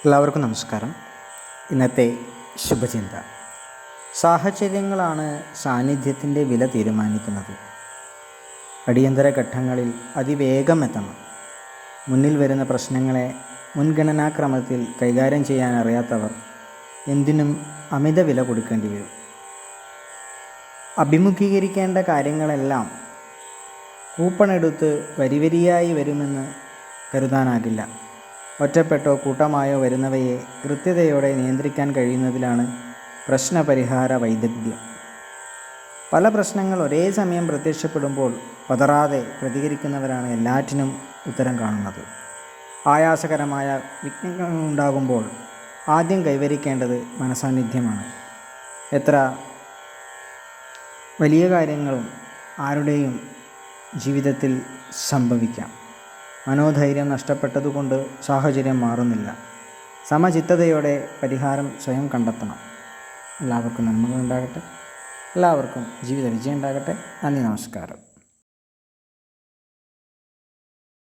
എല്ലാവർക്കും നമസ്കാരം. ഇന്നത്തെ ശുഭചിന്ത: സാഹചര്യങ്ങളാണ് സാന്നിധ്യത്തിൻ്റെ വില തീരുമാനിക്കുന്നത്. അടിയന്തര ഘട്ടങ്ങളിൽ അതിവേഗം എത്തണം. മുന്നിൽ വരുന്ന പ്രശ്നങ്ങളെ മുൻഗണനാക്രമത്തിൽ കൈകാര്യം ചെയ്യാൻ അറിയാത്തവർ എന്തിനും അമിത വില കൊടുക്കേണ്ടി വരും. അഭിമുഖീകരിക്കേണ്ട കാര്യങ്ങളെല്ലാം കൂപ്പണെടുത്ത് വരിവരിയായി വരുമെന്ന് കരുതാനാകില്ല. ഒറ്റപ്പെട്ടോ കൂട്ടമായോ വരുന്നവയെ കൃത്യതയോടെ നിയന്ത്രിക്കാൻ കഴിയുന്നതിലാണ് പ്രശ്നപരിഹാര വൈദഗ്ധ്യം. പല പ്രശ്നങ്ങൾ ഒരേ സമയം പ്രത്യക്ഷപ്പെടുമ്പോൾ പതറാതെ പ്രതികരിക്കുന്നവരാണ് എല്ലാറ്റിനും ഉത്തരം കാണുന്നത്. ആയാസകരമായ വിഘ്നങ്ങളുണ്ടാകുമ്പോൾ ആദ്യം കൈവരിക്കേണ്ടത് മനസാന്നിധ്യമാണ്. എത്ര വലിയ കാര്യങ്ങളും ആരുടെയും ജീവിതത്തിൽ സംഭവിക്കാം. മനോധൈര്യം നഷ്ടപ്പെട്ടതുകൊണ്ട് സാഹചര്യം മാറുന്നില്ല. സമചിത്തതയോടെ പരിഹാരം സ്വയം കണ്ടെത്തണം. എല്ലാവർക്കും നന്മകൾ ഉണ്ടാകട്ടെ. എല്ലാവർക്കും ജീവിത വിജയം ഉണ്ടാകട്ടെ. നന്ദി, നമസ്കാരം.